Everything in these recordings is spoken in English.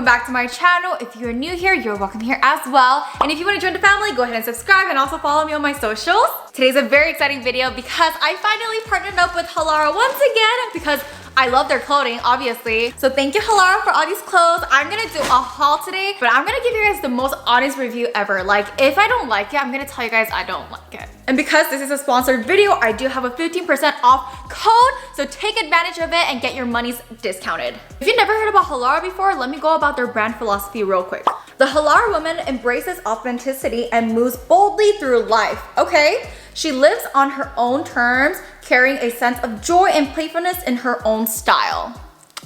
welcome back to my channel. If you're new here, you're welcome here as well. And if you want to join the family, go ahead and subscribe and also follow me on my socials. Today's a very exciting video because I finally partnered up with Halara once again because I love their clothing, obviously. So thank you, Halara, for all these clothes. I'm gonna do a haul today, but I'm gonna give you guys the most honest review ever. Like, if I don't like it, I'm gonna tell you guys I don't like it. And because this is a sponsored video, I do have a 15% off code, so take advantage of it and get your monies discounted. If you've never heard about Halara before, let me go about their brand philosophy real quick. The Halara woman embraces authenticity and moves boldly through life, okay? She lives on her own terms, carrying a sense of joy and playfulness in her own style.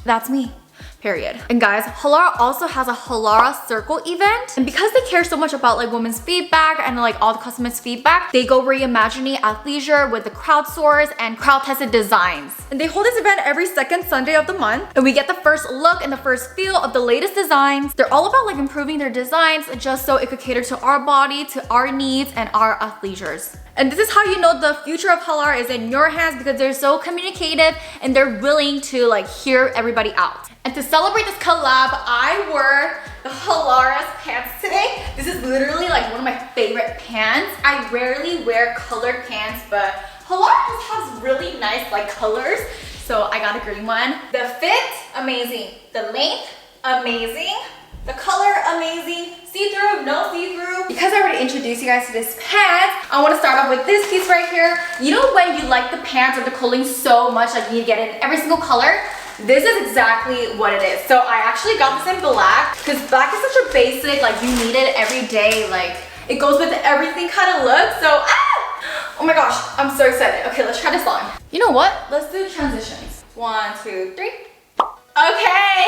That's me. Period. And guys, Halara also has a Halara Circle event. And because they care so much about like women's feedback and like all the customers' feedback, they go reimagining athleisure with the crowdsourced and crowd-tested designs. And they hold this event every second Sunday of the month. And we get the first look and the first feel of the latest designs. They're all about like improving their designs just so it could cater to our body, to our needs, and our athleisures. And this is how you know the future of Halara is in your hands because they're so communicative and they're willing to like hear everybody out. And to celebrate this collab, I wore the Halara's pants today. This is literally like one of my favorite pants. I rarely wear colored pants, but Halara just has really nice like colors. So I got a green one. The fit, amazing. The length, amazing. The color, amazing. See-through, no see-through. Because I already introduced you guys to this pant, I want to start off with this piece right here. You know when you like the pants or the clothing so much, like you need to get it in every single color? This is exactly what it is. So I actually got this in black because black is such a basic, like you need it every day. Like it goes with everything kind of look. So, oh my gosh, I'm so excited. Okay, let's try this on. You know what? Let's do transitions. 1, 2, 3. Okay.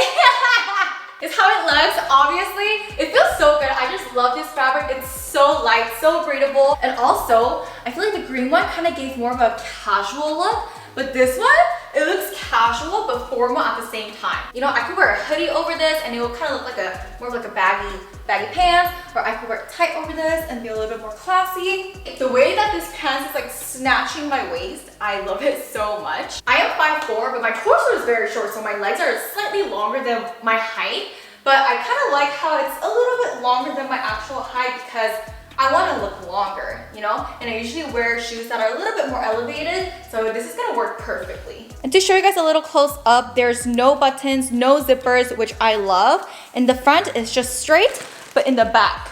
It's how it looks. Obviously, it feels so good. I just love this fabric. It's so light, so breathable. And also, I feel like the green one kind of gave more of a casual look. But this one, it looks casual but formal at the same time. You know, I could wear a hoodie over this and it will kind of look like more of like a baggy pants, or I could wear it tight over this and be a little bit more classy. The way that this pants is like snatching my waist, I love it so much. I am 5'4", but my torso is very short, so my legs are slightly longer than my height. But I kind of like how it's a little bit longer than my actual height because I want to look longer, you know? And I usually wear shoes that are a little bit more elevated, so this is gonna work perfectly. And to show you guys a little close up, there's no buttons, no zippers, which I love. In the front, it's just straight, but in the back,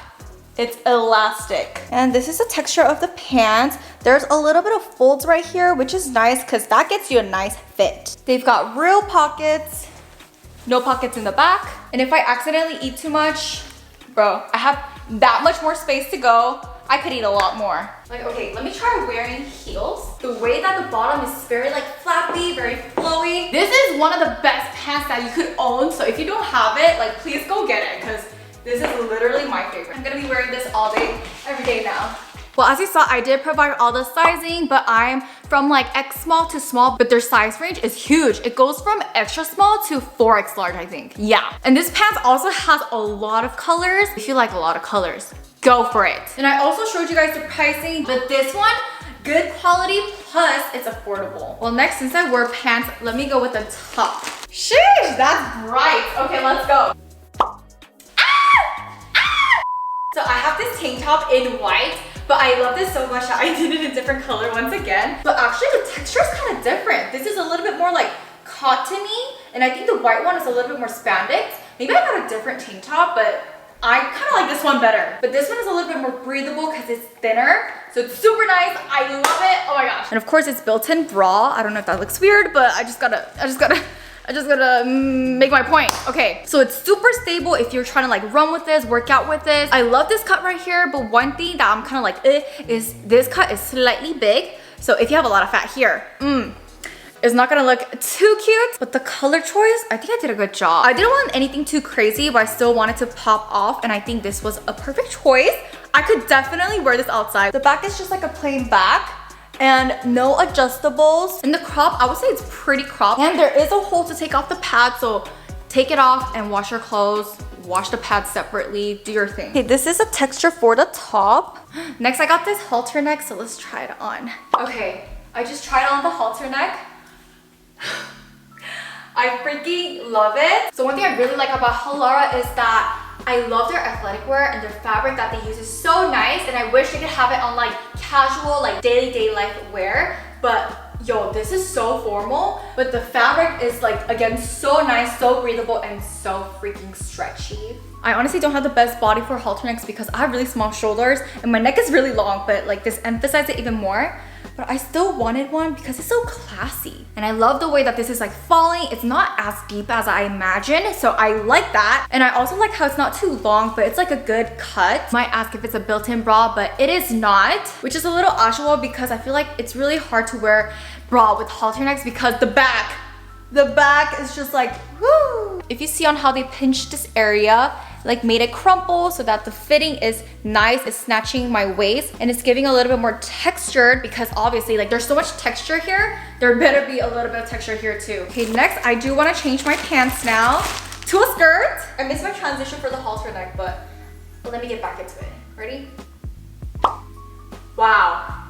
it's elastic. And this is the texture of the pants. There's a little bit of folds right here, which is nice because that gets you a nice fit. They've got real pockets, no pockets in the back. And if I accidentally eat too much, bro, I have that much more space to go. I could eat a lot more. Like, okay, let me try wearing heels. The way that the bottom is very like flappy, very flowy. This is one of the best pants that you could own. So if you don't have it, like please go get it because this is literally my favorite. I'm gonna be wearing this all day, every day now. Well, as you saw, I did provide all the sizing, but I'm from like X small to small, but their size range is huge. It goes from extra small to 4X large, I think. Yeah. And this pants also has a lot of colors. If you like a lot of colors, go for it. And I also showed you guys the pricing, but this one, good quality plus it's affordable. Well, next, since I wear pants, let me go with the top. Sheesh, that's bright. Okay, let's go. So I have this tank top in white, but I love this so much that I did it in a different color once again. But actually the texture is kind of different. This is a little bit more like cottony, and I think the white one is a little bit more spandex. Maybe I got a different tank top, but I kind of like this one better. But this one is a little bit more breathable because it's thinner. So it's super nice. I love it. Oh my gosh. And of course it's built-in bra. I don't know if that looks weird, but I just gotta make my point. Okay, so it's super stable if you're trying to like run with this, work out with this. I love this cut right here, but one thing that I'm kind of like, is this cut is slightly big. So if you have a lot of fat here, it's not gonna look too cute, but the color choice, I think I did a good job. I didn't want anything too crazy, but I still wanted to pop off, and I think this was a perfect choice. I could definitely wear this outside. The back is just like a plain back, and no adjustables. And the crop, I would say it's pretty cropped. And there is a hole to take off the pad, so take it off and wash your clothes. Wash the pads separately, do your thing. Okay, this is a texture for the top. Next, I got this Halterneck, so let's try it on. Okay, I just tried on the Halterneck. I freaking love it. So one thing I really like about Halara is that I love their athletic wear, and their fabric that they use is so nice, and I wish they could have it on like casual, like day life wear. But yo, this is so formal, but the fabric is like, again, so nice, so breathable, and so freaking stretchy. I honestly don't have the best body for halternecks because I have really small shoulders and my neck is really long, but like this emphasizes it even more. But I still wanted one because it's so classy. And I love the way that this is like falling. It's not as deep as I imagined, so I like that. And I also like how it's not too long, but it's like a good cut. Might ask if it's a built-in bra, but it is not, which is a little actual because I feel like it's really hard to wear bra with halternecks because the back is just like, whoo. If you see on how they pinched this area, like made it crumple so that the fitting is nice, it's snatching my waist, and it's giving a little bit more textured because obviously like there's so much texture here, there better be a little bit of texture here too. Okay, next I do want to change my pants now to a skirt. I missed my transition for the halter neck, but let me get back into it. Ready? Wow.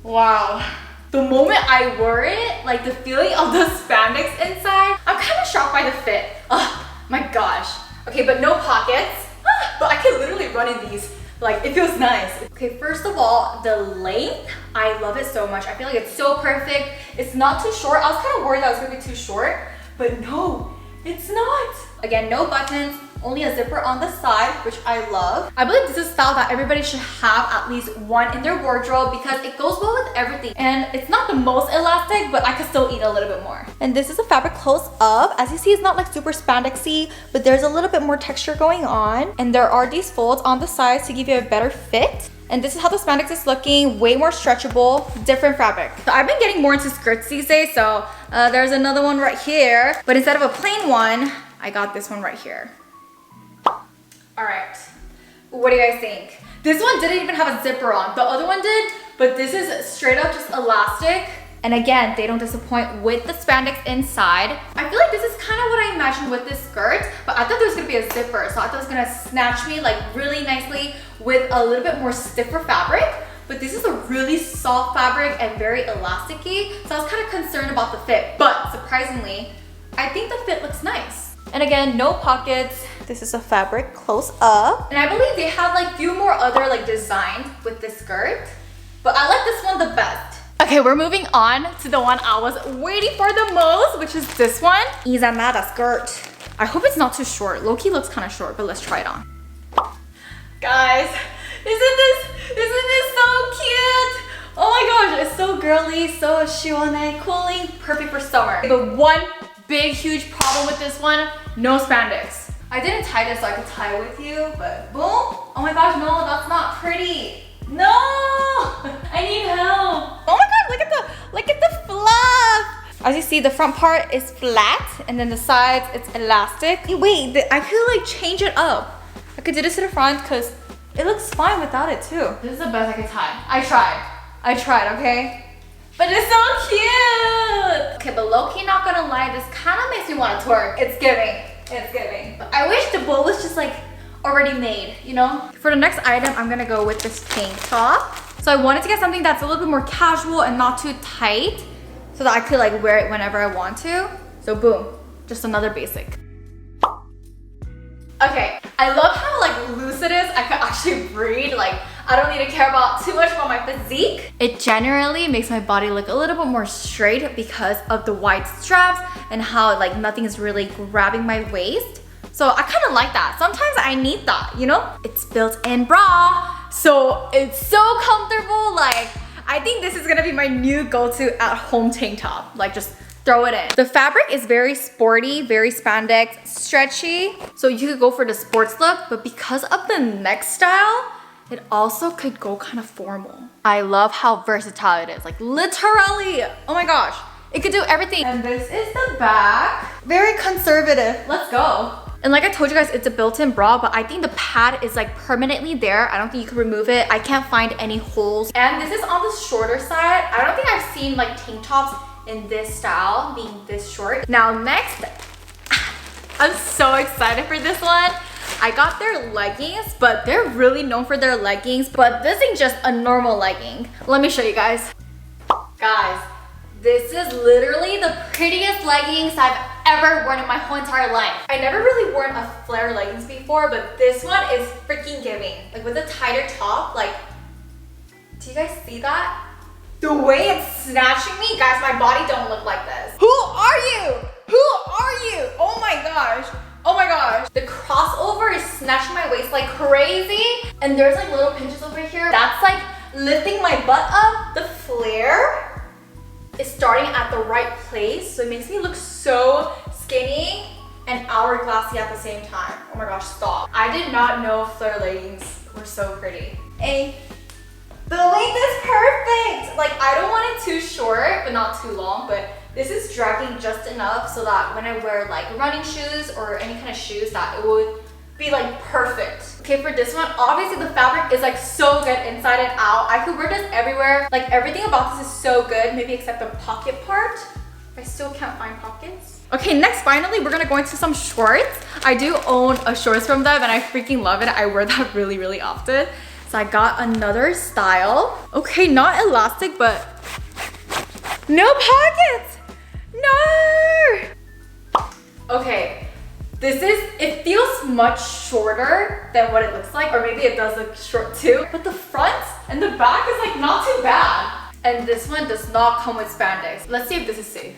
Wow. The moment I wore it, like the feeling of the spandex inside, I'm kind of shocked by the fit. Oh my gosh. Okay, but no pockets. But I can literally run in these. Like, it feels nice. Okay, first of all, the length, I love it so much. I feel like it's so perfect. It's not too short. I was kind of worried that it was gonna be too short, but no, it's not. Again, no buttons, only a zipper on the side, which I love. I believe this is a style that everybody should have at least one in their wardrobe because it goes well with everything. And it's not the most elastic, but I could still eat a little bit more. And this is the fabric close up. As you see, it's not like super spandexy, but there's a little bit more texture going on. And there are these folds on the sides to give you a better fit. And this is how the spandex is looking, way more stretchable, different fabric. So I've been getting more into skirts these days, so there's another one right here. But instead of a plain one, I got this one right here. All right, what do you guys think? This one didn't even have a zipper on. The other one did, but this is straight up just elastic. And again, they don't disappoint with the spandex inside. I feel like this is kind of what I imagined with this skirt, but I thought there was gonna be a zipper. So I thought it was gonna snatch me like really nicely with a little bit more stiffer fabric. But this is a really soft fabric and very elasticy. So I was kind of concerned about the fit, but surprisingly, I think the fit looks nice. And again, no pockets. This is a fabric close up. And I believe they have like few more other like designs with this skirt, but I like this one the best. Okay, we're moving on to the one I was waiting for the most, which is this one. Izanada skirt. I hope it's not too short. Low-key looks kind of short, but let's try it on. Guys, isn't this so cute? Oh my gosh, it's so girly, so shione, cooling, perfect for summer. But one big, huge problem with this one, no spandex. I didn't tie this so I could tie it with you, but boom. Oh my gosh, no, that's not pretty. No, I need help. Oh my god, look at the fluff. As you see, the front part is flat and then the sides, it's elastic. Wait, I could like change it up. I could do this to the front because it looks fine without it too. This is the best I could tie. I tried, okay? But it's so cute. Okay, but low-key, not gonna lie, this kind of makes me want to twerk. It's giving. But I wish the bow was just like already made, you know? For the next item, I'm gonna go with this tank top. So I wanted to get something that's a little bit more casual and not too tight so that I could like wear it whenever I want to. So boom, just another basic. Okay, I love how like loose it is. I could actually breathe. Like, I don't need to care about too much about my physique. It generally makes my body look a little bit more straight because of the wide straps and how like nothing is really grabbing my waist. So I kind of like that. Sometimes I need that, you know? It's built-in bra, so it's so comfortable. Like, I think this is gonna be my new go-to at-home tank top. Like, just throw it in. The fabric is very sporty, very spandex, stretchy. So you could go for the sports look, but because of the neck style, it also could go kind of formal. I love how versatile it is. Like literally, oh my gosh. It could do everything. And this is the back. Very conservative. Let's go. And like I told you guys, it's a built-in bra, but I think the pad is like permanently there. I don't think you can remove it. I can't find any holes. And this is on the shorter side. I don't think I've seen like tank tops in this style being this short. Now next, I'm so excited for this one. I got their leggings, but they're really known for their leggings, but this ain't just a normal legging. Let me show you guys. Guys, This is literally the prettiest leggings I've ever worn in my whole entire life. I never really worn a flare leggings before, but this one is freaking giving. Like with a tighter top, like, do you guys see that? The way it's snatching me, guys, my body don't look like this. Who are you? Who are you? Oh my gosh. Oh my gosh. The crossover is snatching my waist like crazy. And there's like little pinches over here. That's like lifting my butt up. The flare is starting at the right place. So it makes me look so skinny and hourglassy at the same time. Oh my gosh, stop. I did not know flare leggings were so pretty. Hey. The length is perfect. Like, I don't want it too short, but not too long, but this is dragging just enough so that when I wear like running shoes or any kind of shoes that it would be like perfect. Okay, for this one, obviously the fabric is like so good inside and out. I could wear this everywhere. Like everything about this is so good, maybe except the pocket part. I still can't find pockets. Okay, next, finally, we're gonna go into some shorts. I do own a shorts from them and I freaking love it. I wear that really, really often. So I got another style. Okay, not elastic, but no pockets. No. Okay, it feels much shorter than what it looks like, or maybe it does look short too. But the front and the back is like not too bad. And this one does not come with spandex. Let's see if this is safe.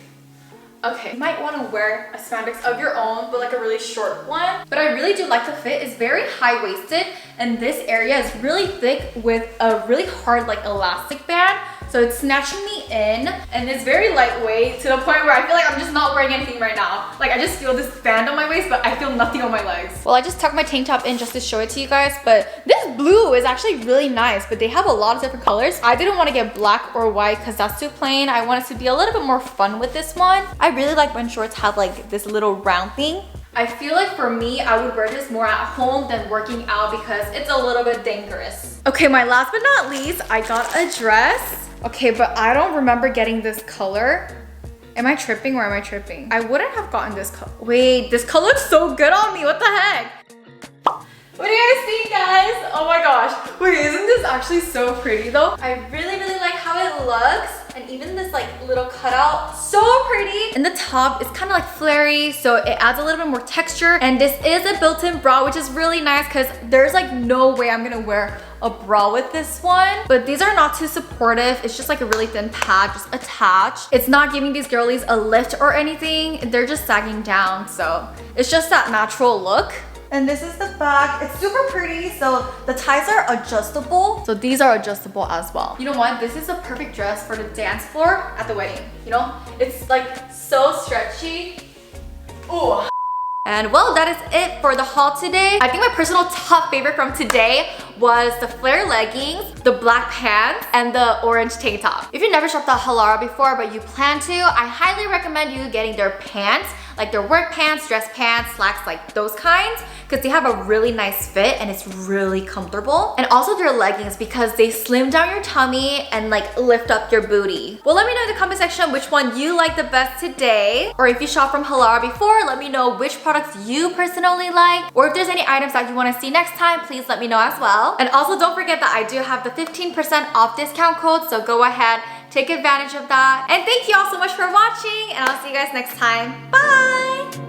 Okay, you might want to wear a spandex of your own, but like a really short one. But I really do like the fit. It's very high-waisted, and this area is really thick with a really hard like elastic band. So it's snatching me in, and it's very lightweight to the point where I feel like I'm just not wearing anything right now. Like I just feel this band on my waist, but I feel nothing on my legs. Well, I just tucked my tank top in just to show it to you guys, but this blue is actually really nice, but they have a lot of different colors. I didn't want to get black or white because that's too plain. I wanted to be a little bit more fun with this one. I really like when shorts have like this little round thing. I feel like for me, I would wear this more at home than working out because it's a little bit dangerous. Okay, my last but not least, I got a dress. Okay, but I don't remember getting this color. Am I tripping or am I tripping? I wouldn't have gotten this color. Wait, this color looks so good on me. What the heck? What do you guys think, guys? Oh my gosh. Wait, isn't this actually so pretty though? I really, really like how it looks. And even this like little cutout, so pretty. And the top is kind of like flary, so it adds a little bit more texture. And this is a built-in bra, which is really nice because there's like no way I'm gonna wear a bra with this one. But these are not too supportive. It's just like a really thin pad just attached. It's not giving these girlies a lift or anything. They're just sagging down, so it's just that natural look. And this is the back. It's super pretty. So the ties are adjustable. So these are adjustable as well. You know what? This is a perfect dress for the dance floor at the wedding. You know, it's like so stretchy. Ooh. And well, that is it for the haul today. I think my personal top favorite from today was the flare leggings, the black pants, and the orange tank top. If you've never shopped at Halara before, but you plan to, I highly recommend you getting their pants, like their work pants, dress pants, slacks, like those kinds, because they have a really nice fit and it's really comfortable. And also their leggings because they slim down your tummy and like lift up your booty. Well, let me know in the comment section which one you like the best today. Or if you shopped from Halara before, let me know which products you personally like. Or if there's any items that you want to see next time, please let me know as well. And also don't forget that I do have the 15% off discount code, so go ahead, take advantage of that. And thank you all so much for watching, and I'll see you guys next time. Bye!